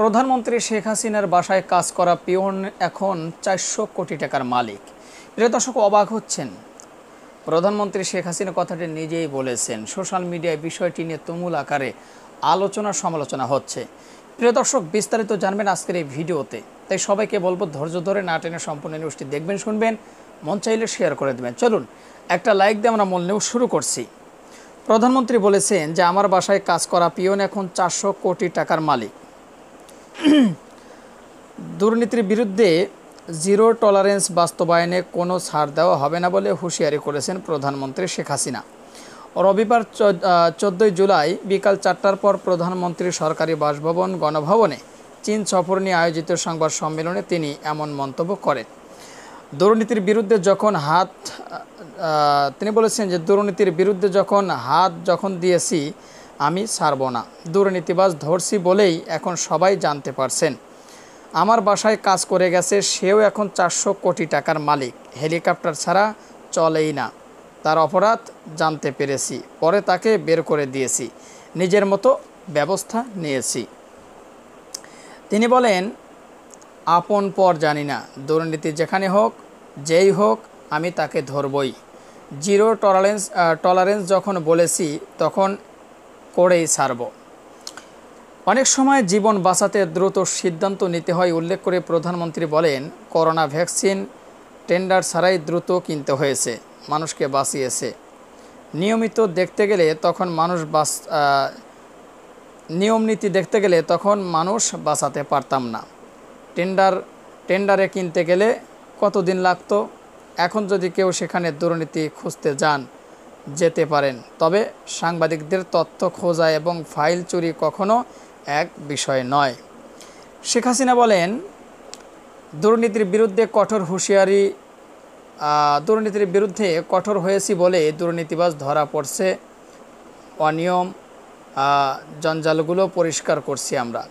প্রধানমন্ত্রী শেখ হাসিনার বাসায় কাজ করা পিয়ন এখন 400 কোটি টাকার মালিক। প্রিয় দর্শক, অবাক হচ্ছেন? প্রধানমন্ত্রী শেখ হাসিনা কথাটি নিজেই বলেছেন। সোশ্যাল মিডিয়ায় বিষয়টি নিয়ে তুমুল আকারে আলোচনা সমালোচনা হচ্ছে। প্রিয় দর্শক, বিস্তারিত জানবেন আজকের এই ভিডিওতে, তাই সবাইকে বলবো ধৈর্য ধরে না টেনে সম্পূর্ণ নিউজটি দেখবেন, শুনবেন, মন চাইলে শেয়ার করে দেবেন। চলুন একটা লাইক দিয়ে আমরা মূল নিউজ শুরু করছি। প্রধানমন্ত্রী বলেছেন যে আমার বাসায় কাজ করা পিয়ন এখন 400 কোটি টাকার মালিক। দুর্নীতির বিরুদ্ধে জিরো টলারেন্স বাস্তবায়নে কোনো ছাড় দেওয়া হবে না বলে হুঁশিয়ারি করেছেন প্রধানমন্ত্রী শেখ হাসিনা। রবিবার 14 জুলাই বিকাল 4টার পর প্রধানমন্ত্রীর সরকারি বাসভবন গণভবনে চীন সফর নিয়ে আয়োজিত সংবাদ সম্মেলনে তিনি এমন মন্তব্য করেন। দুর্নীতির বিরুদ্ধে তিনি বলেছেন যে দুর্নীতির বিরুদ্ধে হাত যখন দিয়েছি আমি ছাড়ব না। দুর্নীতিবাজ ধরছি বলেই এখন সবাই জানতে পারছেন। আমার বাসায় কাজ করে গেছে, সেও এখন 400 কোটি টাকার মালিক। হেলিকপ্টার ছাড়া চলেই না। তার অপরাধ জানতে পেরেছি, পরে তাকে বের করে দিয়েছি, নিজের মতো ব্যবস্থা নিয়েছি। তিনি বলেন, আপন পর জানি না, দুর্নীতি যেখানে হোক, যেই হোক, আমি তাকে ধরবই। জিরো টলারেন্স যখন বলেছি তখন করেই ছাড়ব। অনেক সময় জীবন বাঁচাতে দ্রুত সিদ্ধান্ত নিতে হয় উল্লেখ করে প্রধানমন্ত্রী বলেন, করোনা ভ্যাকসিন টেন্ডার ছাড়াই দ্রুত কিনতে হয়েছে, মানুষকে বাঁচিয়েছে। নিয়ম নীতি দেখতে গেলে তখন মানুষ বাঁচাতে পারতাম না। টেন্ডারে কিনতে গেলে কতদিন লাগতো? এখন যদি কেউ সেখানে দুর্নীতি খুঁজতে যেতে পারেন, তবে সাংবাদিকদের তথ্য খোঁজা এবং ফাইল চুরি কখনো এক বিষয় নয়। শেখ হাসিনা বলেন, দুর্নীতির বিরুদ্ধে কঠোর হয়েছি বলে দুর্নীতিবাজ ধরা পড়ছে, অনিয়ম জঞ্জালগুলো পরিষ্কার করছি আমরা।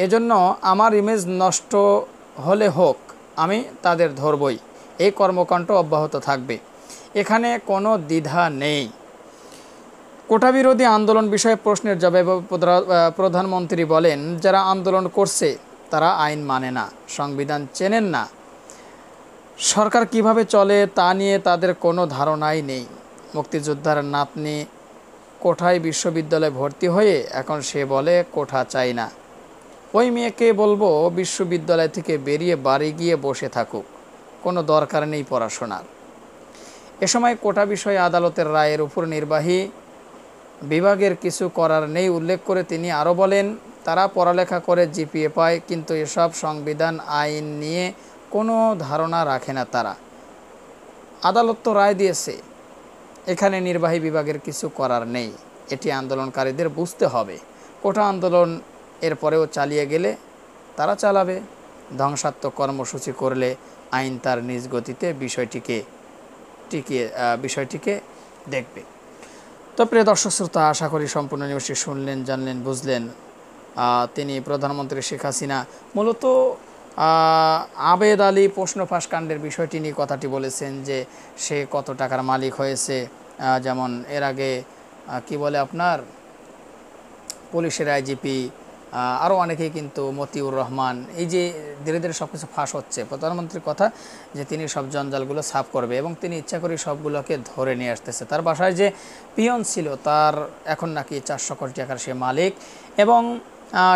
এজন্য আমার ইমেজ নষ্ট হলে হোক, আমি তাদের ধরবই। এই কর্মকাণ্ড অব্যাহত থাকবে, এখানে কোনো দ্বিধা নেই। কোটাবিরোধী আন্দোলন বিষয়ে প্রশ্নের জবাবে প্রধানমন্ত্রী বলেন, যারা আন্দোলন করছে তারা আইন মানে না, সংবিধান চেনেন না, সরকার কিভাবে চলে তা নিয়ে তাদের কোনো ধারণাই নেই। মুক্তিযোদ্ধার নাতনি কোঠায় বিশ্ববিদ্যালয়ে ভর্তি হয়ে এখন সে বলে কোঠা চাই না। ওই মেয়েকে বলবো বিশ্ববিদ্যালয় থেকে বেরিয়ে বাড়ি গিয়ে বসে থাকুক, কোনো দরকার নেই পড়াশোনার। এ সময় কোটা বিষয়ে আদালতের রায়ের উপর নির্বাহী বিভাগের কিছু করার নেই উল্লেখ করে তিনি আরও বলেন, তারা পড়ালেখা করে জিপিএ পায়, কিন্তু এসব সংবিধান আইন নিয়ে কোনো ধারণা রাখে না তারা। আদালত তো রায় দিয়েছে, এখানে নির্বাহী বিভাগের কিছু করার নেই। এটি আন্দোলনকারীদের বুঝতে হবে। কোটা আন্দোলন এরপরেও চালিয়ে গেলে তারা চালাবে, ধ্বংসাত্মক কর্মসূচি করলে আইন তার নিজ গতিতে বিষয়টিকে দেখবে। তো প্রিয় দর্শক শ্রোতা, আশা করি সম্পূর্ণ নিউজটি শুনলেন, জানলেন, বুঝলেন। তিনি প্রধানমন্ত্রী শেখ হাসিনা মূলত আবেদ আলী প্রশ্ন ফাঁস কাণ্ডের বিষয়টি নিয়ে কথাটি বলেছেন যে সে কত টাকার মালিক হয়েছে। যেমন এর আগে কি বলে আপনার পুলিশের আইজিপি, আরও অনেকেই কিন্তু মতিউর রহমান, এই যে ধীরে ধীরে সব কিছু ফাঁস হচ্ছে। প্রধানমন্ত্রীর কথা যে তিনি সব জঞ্জালগুলো সাফ করবে এবং তিনি ইচ্ছা করে সবগুলোকে ধরে নিয়ে আসতেছে। তার বাসায় যে পিয়ন ছিল তার এখন নাকি 400 কোটি টাকার সে মালিক এবং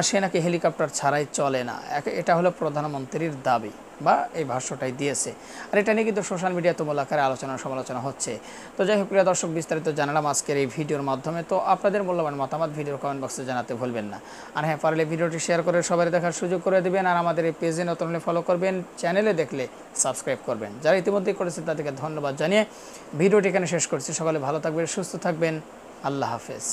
সে নাকি হেলিকপ্টার ছাড়াই চলে না। এটা হলো প্রধানমন্ত্রীর দাবি বা এই ভাষ্যটাই দিয়েছে। আর এটা নিয়ে কিন্তু সোশ্যাল মিডিয়া তুমুল আকারে আলোচনা সমালোচনা হচ্ছে। তো যাই হোক প্রিয় দর্শক, বিস্তারিত জানালাম আজকের এই ভিডিওর মাধ্যমে। তো আপনাদের মূল্যবান মতামত ভিডিওর কমেন্ট বক্সে জানাতে ভুলবেন না। আর হ্যাঁ, পারলে ভিডিওটি শেয়ার করে সবাই দেখার সুযোগ করে দেবেন। আর আমাদের এই পেজে নতুন হলে ফলো করবেন, চ্যানেলে দেখলে সাবস্ক্রাইব করবেন। যারা ইতিমধ্যেই করেছে তাদেরকে ধন্যবাদ জানিয়ে ভিডিওটি এখানে শেষ করছি। সকালে ভালো থাকবেন, সুস্থ থাকবেন। আল্লাহ হাফেজ।